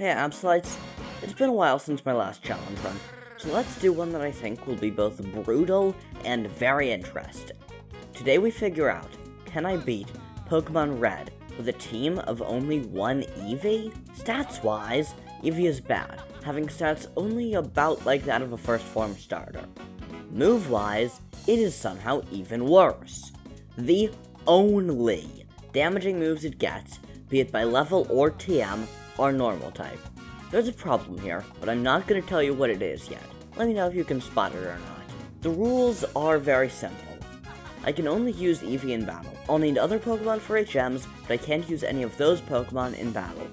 Hey Absolites, it's been a while since my last challenge run, so let's do one that I think will be both brutal and very interesting. Today we figure out, can I beat Pokemon Red with a team of only one Eevee? Stats-wise, Eevee is bad, having stats only about like that of a first form starter. Move-wise, it is somehow even worse. The only damaging moves it gets, be it by level or TM, are normal type. There's a problem here, but I'm not going to tell you what it is yet. Let me know if you can spot it or not. The rules are very simple. I can only use Eevee in battle. I'll need other Pokemon for HMs, but I can't use any of those Pokemon in battle.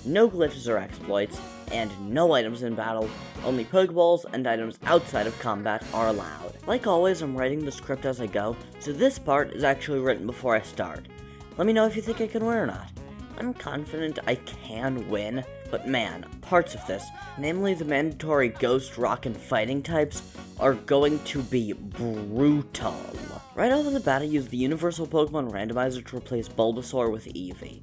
No glitches or exploits, and no items in battle. Only Pokeballs and items outside of combat are allowed. Like always, I'm writing the script as I go, so this part is actually written before I start. Let me know if you think I can win or not. I'm confident I can win, but man, parts of this, namely the mandatory Ghost, Rock, and Fighting types, are going to be brutal. Right off the bat, I used the Universal Pokemon Randomizer to replace Bulbasaur with Eevee.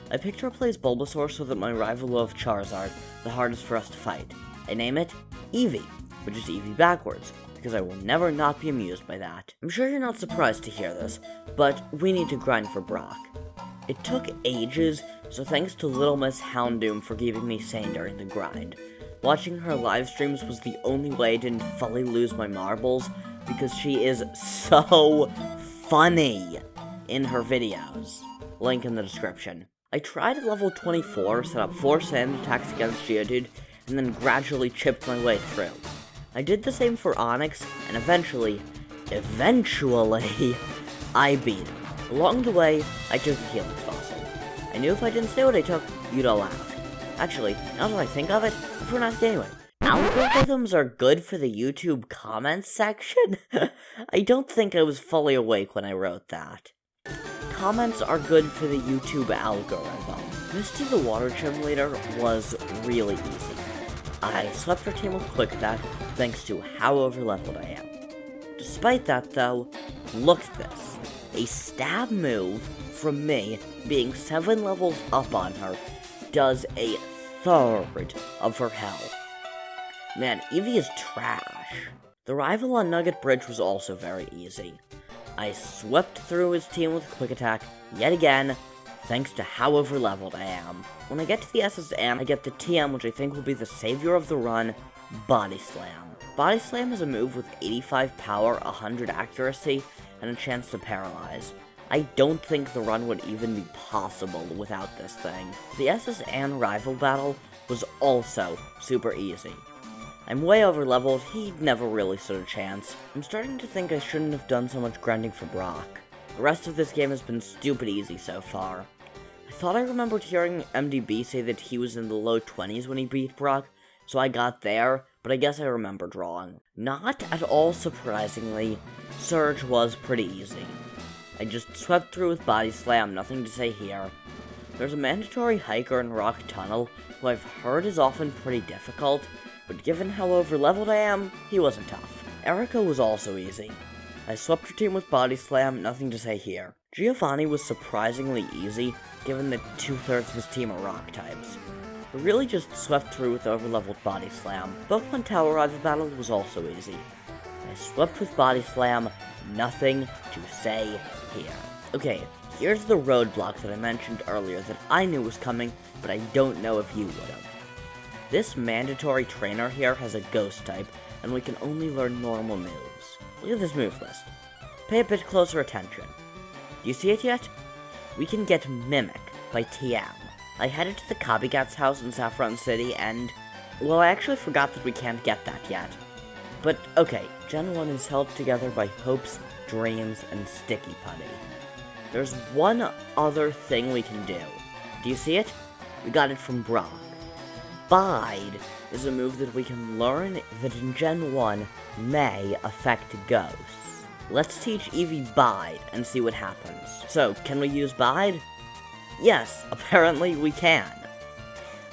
I picked to replace Bulbasaur so that my rival will have Charizard, the hardest for us to fight. I name it Eevee, which is Eevee backwards, because I will never not be amused by that. I'm sure you're not surprised to hear this, but we need to grind for Brock. It took ages, so thanks to Little Miss Houndoom for keeping me sane during the grind. Watching her live streams was the only way I didn't fully lose my marbles, because she is so funny in her videos. Link in the description. I tried at level 24, set up 4 sand attacks against Geodude, and then gradually chipped my way through. I did the same for Onix, and eventually, I beat him. Along the way, I took the Helix Fossil. I knew if I didn't say what I took, you'd all laugh. Actually, now that I think of it, for an ask anyway. Algorithms are good for the YouTube comments section? I don't think I was fully awake when I wrote that. Comments are good for the YouTube algorithm. Misty the Water Gym Leader was really easy. I swept her team with Quick Attack thanks to how overleveled I am. Despite that though, look at this. A stab move from me, being 7 levels up on her, does a third of her health. Man, Eevee is trash. The rival on Nugget Bridge was also very easy. I swept through his team with Quick Attack, yet again, thanks to how overleveled I am. When I get to the SSM, I get the TM, which I think will be the savior of the run, Body Slam. Body Slam is a move with 85 power, 100 accuracy, and a chance to paralyze. I don't think the run would even be possible without this thing. The SSN rival battle was also super easy. I'm way overleveled, he never really stood a chance. I'm starting to think I shouldn't have done so much grinding for Brock. The rest of this game has been stupid easy so far. I thought I remembered hearing MDB say that he was in the low 20s when he beat Brock, so I got there, but I guess I remembered wrong. Not at all surprisingly, Surge was pretty easy. I just swept through with Body Slam, nothing to say here. There's a mandatory hiker in Rock Tunnel, who I've heard is often pretty difficult, but given how overleveled I am, he wasn't tough. Erica was also easy. I swept her team with Body Slam, nothing to say here. Giovanni was surprisingly easy, given that 2/3 of his team are rock types. I really just swept through with overleveled Body Slam. Pokemon Tower Rival Battle was also easy. I swept with Body Slam, nothing to say here. Okay, here's the roadblock that I mentioned earlier that I knew was coming, but I don't know if you would have. This mandatory trainer here has a Ghost type, and we can only learn normal moves. Look at this move list. Pay a bit closer attention. Do you see it yet? We can get Mimic by TM. I headed to the Copycat's house in Saffron City, and, well, I actually forgot that we can't get that yet. But, okay, Gen 1 is held together by hopes, dreams, and Sticky Putty. There's one other thing we can do. Do you see it? We got it from Brock. Bide is a move that we can learn that in Gen 1 may affect ghosts. Let's teach Eevee Bide and see what happens. So, can we use Bide? Yes, apparently we can.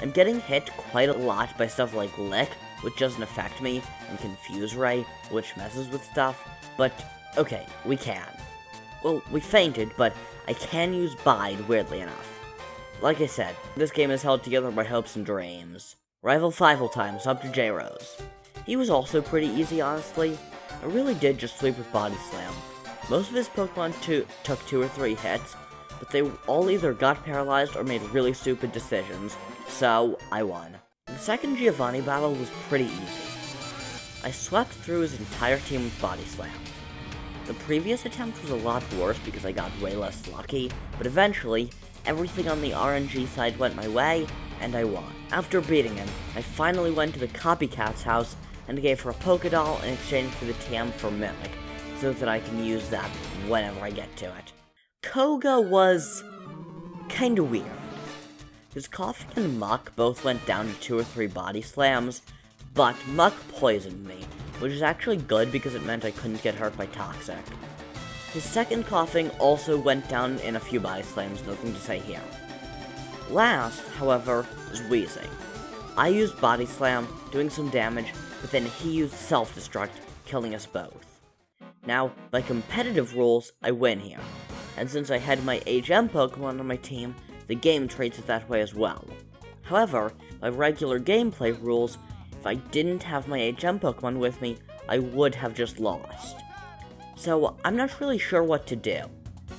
I'm getting hit quite a lot by stuff like Lick, which doesn't affect me, and Confuse Ray, which messes with stuff, but okay, we can. Well, we fainted, but I can use Bide weirdly enough. Like I said, this game is held together by hopes and dreams. Rival Fivel times up to J-Rose. He was also pretty easy, honestly. I really did just sweep with Body Slam. Most of his Pokemon took 2 or 3 hits, but they all either got paralyzed or made really stupid decisions, so I won. The second Giovanni battle was pretty easy. I swept through his entire team with Body Slam. The previous attempt was a lot worse because I got way less lucky, but eventually, everything on the RNG side went my way, and I won. After beating him, I finally went to the copycat's house and gave her a Pokédoll in exchange for the TM for Mimic, so that I can use that whenever I get to it. Koga was kinda weird. His Coughing and Muck both went down to 2 or 3 Body Slams, but Muck poisoned me, which is actually good because it meant I couldn't get hurt by Toxic. His second Coughing also went down in a few Body Slams, nothing to say here. Last, however, is Wheezing. I used Body Slam, doing some damage, but then he used Self-Destruct, killing us both. Now, by competitive rules, I win here, and since I had my HM Pokemon on my team, the game treats it that way as well. However, by regular gameplay rules, if I didn't have my HM Pokemon with me, I would have just lost. So, I'm not really sure what to do.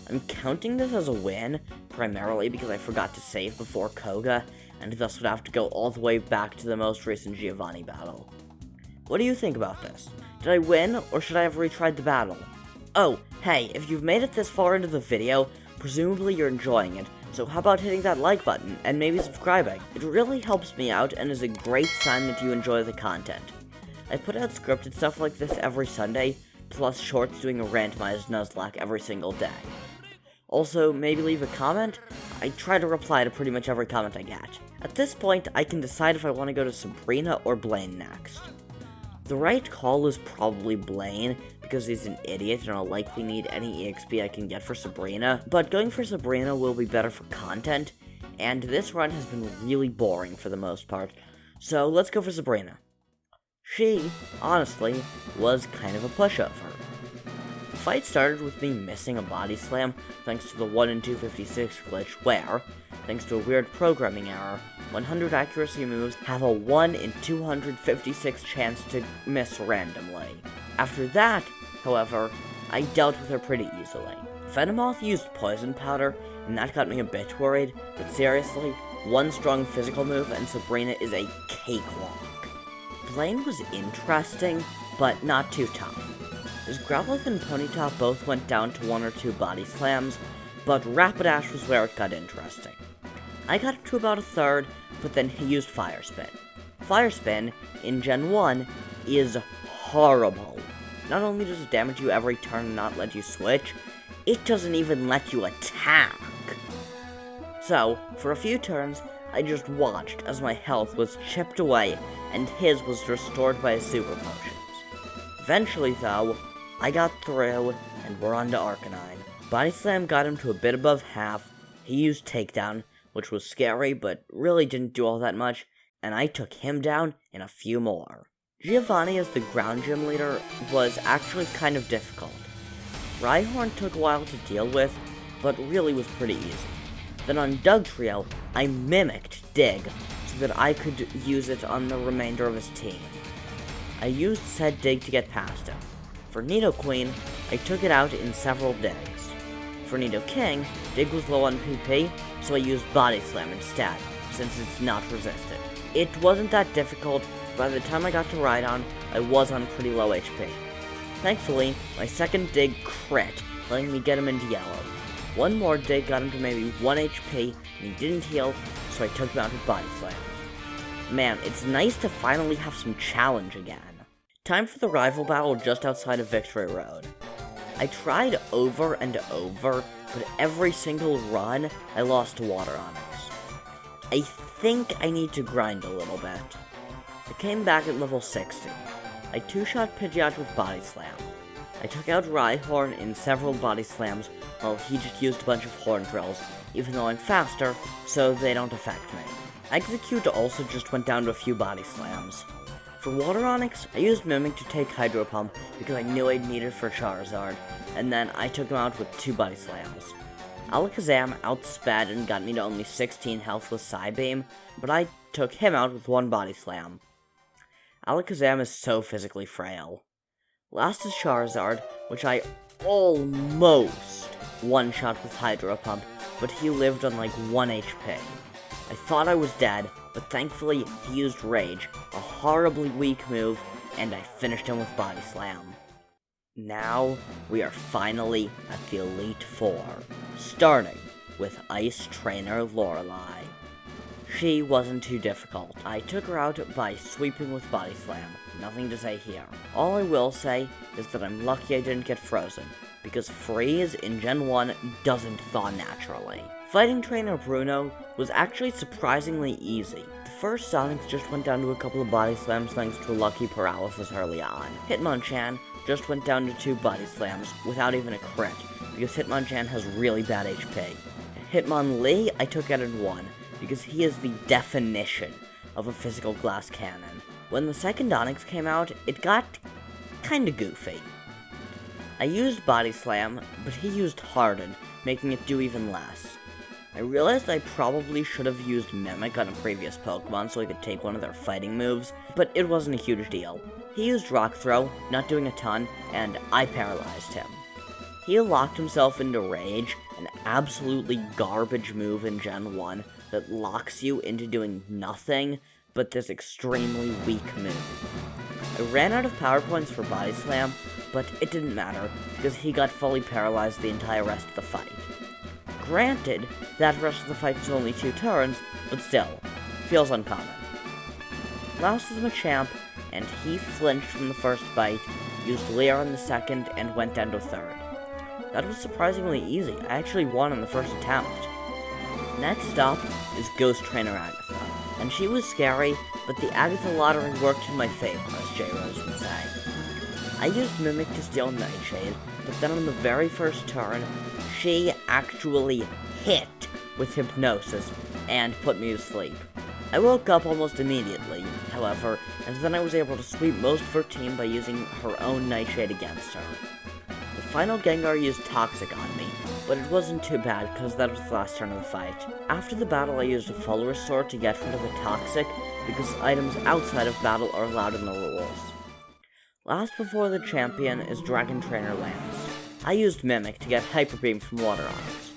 I'm counting this as a win, primarily because I forgot to save before Koga, and thus would have to go all the way back to the most recent Giovanni battle. What do you think about this? Did I win, or should I have retried the battle? Oh, hey, if you've made it this far into the video, presumably you're enjoying it, so how about hitting that like button, and maybe subscribing? It really helps me out, and is a great sign that you enjoy the content. I put out scripted stuff like this every Sunday, plus shorts doing a randomized Nuzlocke every single day. Also, maybe leave a comment? I try to reply to pretty much every comment I get. At this point, I can decide if I want to go to Sabrina or Blaine next. The right call is probably Blaine, because he's an idiot and I'll likely need any EXP I can get for Sabrina, but going for Sabrina will be better for content, and this run has been really boring for the most part, so let's go for Sabrina. She, honestly, was kind of a pushover. The fight started with me missing a Body Slam thanks to the 1 in 256 glitch where, thanks to a weird programming error, 100 accuracy moves have a 1 in 256 chance to miss randomly. After that, however, I dealt with her pretty easily. Venomoth used Poison Powder, and that got me a bit worried, but seriously, one strong physical move and Sabrina is a cakewalk. Blaine was interesting, but not too tough. His Growlithe and Ponyta both went down to 1 or 2 Body Slams, but Rapidash was where it got interesting. I got up to about a third, but then he used Fire Spin. Fire Spin, in Gen 1, is horrible. Not only does it damage you every turn and not let you switch, it doesn't even let you attack. So, for a few turns, I just watched as my health was chipped away and his was restored by his super potions. Eventually, though, I got through, and we're on to Arcanine. Body Slam got him to a bit above half, he used Takedown, which was scary but really didn't do all that much, and I took him down in a few more. Giovanni as the ground gym leader was actually kind of difficult. Rhyhorn took a while to deal with, but really was pretty easy. Then on Dugtrio, I mimicked Dig, so that I could use it on the remainder of his team. I used said Dig to get past him. For Nidoqueen, I took it out in several Digs. For Nidoking, Dig was low on PP, so I used Body Slam instead, since it's not resisted. It wasn't that difficult, by the time I got to Rhydon, I was on pretty low HP. Thankfully, my second Dig crit, letting me get him into yellow. One more Dig got him to maybe 1 HP, and he didn't heal, so I took him out with Body Slam. Man, it's nice to finally have some challenge again. Time for the rival battle just outside of Victory Road. I tried over and over, but every single run, I lost to Water Onyx. I think I need to grind a little bit. I came back at level 60. I 2-shot Pidgeot with Body Slam. I took out Rhyhorn in several Body Slams, while he just used a bunch of Horn Drills, even though I'm faster, so they don't affect me. Execute also just went down to a few Body Slams. For Water Onyx, I used Mimic to take Hydro Pump because I knew I'd need it for Charizard, and then I took him out with 2 Body Slams. Alakazam outsped and got me to only 16 health with Psybeam, but I took him out with one Body Slam. Alakazam is so physically frail. Last is Charizard, which I almost one-shot with Hydro Pump, but he lived on like 1 HP. I thought I was dead, but thankfully he used Rage, a horribly weak move, and I finished him with Body Slam. Now, we are finally at the Elite Four, starting with Ice Trainer Lorelei. She wasn't too difficult. I took her out by sweeping with Body Slam. Nothing to say here. All I will say is that I'm lucky I didn't get frozen, because Freeze in Gen 1 doesn't thaw naturally. Fighting Trainer Bruno was actually surprisingly easy. The first Sonics just went down to a couple of Body Slams thanks to a lucky paralysis early on. Hitmonchan just went down to 2 Body Slams without even a crit, because Hitmonchan has really bad HP. Hitmonlee I took out in 1, because he is the definition of a physical glass cannon. When the second Onix came out, it got kinda goofy. I used Body Slam, but he used Harden, making it do even less. I realized I probably should have used Mimic on a previous Pokemon so I could take one of their fighting moves, but it wasn't a huge deal. He used Rock Throw, not doing a ton, and I paralyzed him. He locked himself into Rage, an absolutely garbage move in Gen 1 that locks you into doing nothing but this extremely weak move. I ran out of power points for Body Slam, but it didn't matter, because he got fully paralyzed the entire rest of the fight. Granted, that rest of the fight was only 2 turns, but still, feels uncommon. Last is Machamp, and he flinched from the first bite, used Leer on the second, and went down to third. That was surprisingly easy. I actually won on the first attempt. Next up is Ghost Trainer Agatha, and she was scary, but the Agatha lottery worked in my favor, as J-Rose would say. I used Mimic to steal Nightshade, but then on the very first turn, she actually hit with Hypnosis and put me to sleep. I woke up almost immediately, however, and then I was able to sweep most of her team by using her own Nightshade against her. The final Gengar used Toxic on me, but it wasn't too bad because that was the last turn of the fight. After the battle I used a Full Restore to get rid of the Toxic, because items outside of battle are allowed in the rules. Last before the champion is Dragon Trainer Lance. I used Mimic to get Hyper Beam from Water Onix.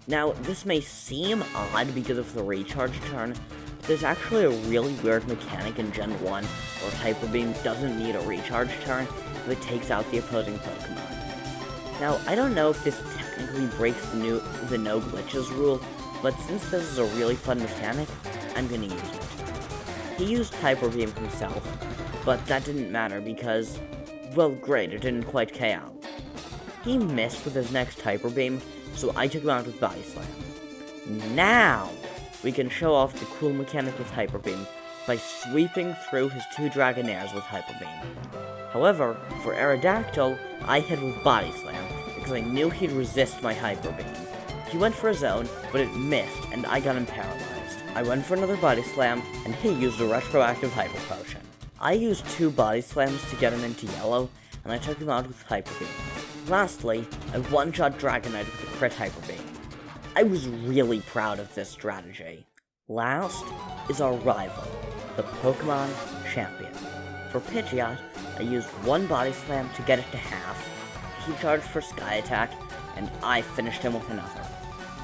Now, this may seem odd because of the recharge turn, but there's actually a really weird mechanic in Gen 1 where Hyper Beam doesn't need a recharge turn if it takes out the opposing Pokemon. Now, I don't know if this technically breaks the no glitches rule, but since this is a really fun mechanic, I'm gonna use it. He used Hyper Beam himself, but that didn't matter because, well, great, it didn't quite KO. He missed with his next Hyper Beam, so I took him out with Body Slam. Now, we can show off the cool mechanic with Hyper Beam by sweeping through his 2 Dragonairs with Hyper Beam. However, for Aerodactyl, I hit with Body Slam, because I knew he'd resist my Hyper Beam. He went for his own, but it missed, and I got him paralyzed. I went for another Body Slam, and he used a retroactive Hyper Potion. I used 2 Body Slams to get him into yellow, and I took him out with Hyper Beam. Lastly, I one-shot Dragonite with a crit Hyper Beam. I was really proud of this strategy. Last is our rival, the Pokemon Champion. For Pidgeot, I used 1 Body Slam to get it to half, he charged for Sky Attack, and I finished him with another.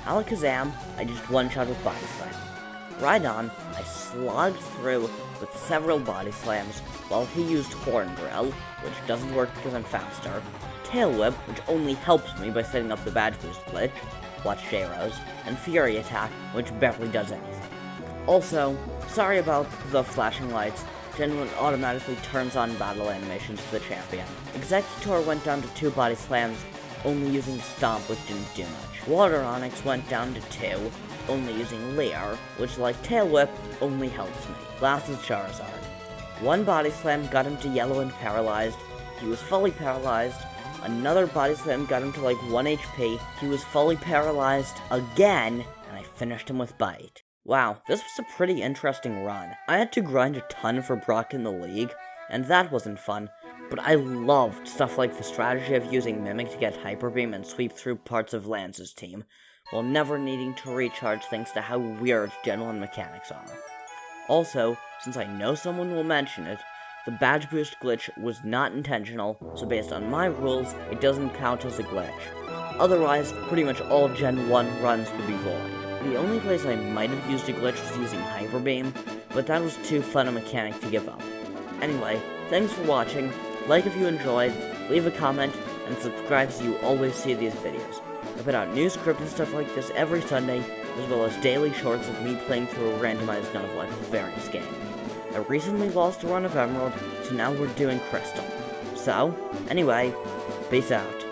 Alakazam, I just one-shot with Body Slam. Rhydon, I slogged through with several Body Slams, while he used Horn Drill, which doesn't work because I'm faster, Tail Whip, which only helps me by setting up the Badge Boost glitch, watch J-Rose, and Fury Attack, which barely does anything. Also, sorry about the flashing lights, Gen 1 automatically turns on battle animations for the champion. Executor went down to 2 Body Slams, only using Stomp, which didn't do much. Water Onix went down to 2, only using Leer, which, like Tail Whip, only helps me. Last is Charizard. 1 Body Slam got him to yellow and paralyzed, he was fully paralyzed. Another Body Slam got him to like 1 HP, he was fully paralyzed again, and I finished him with Bite. Wow, this was a pretty interesting run. I had to grind a ton for Brock in the league, and that wasn't fun, but I loved stuff like the strategy of using Mimic to get Hyper Beam and sweep through parts of Lance's team, while never needing to recharge thanks to how weird Gen 1 mechanics are. Also, since I know someone will mention it, the badge boost glitch was not intentional, so based on my rules, it doesn't count as a glitch. Otherwise, pretty much all Gen 1 runs would be void. The only place I might have used a glitch was using Hyper Beam, but that was too fun a mechanic to give up. Anyway, thanks for watching, like if you enjoyed, leave a comment, and subscribe so you always see these videos. I put out new scripted stuff like this every Sunday, as well as daily shorts of me playing through a randomized novel of various games. I recently lost a run of Emerald, so now we're doing Crystal. So, anyway, peace out.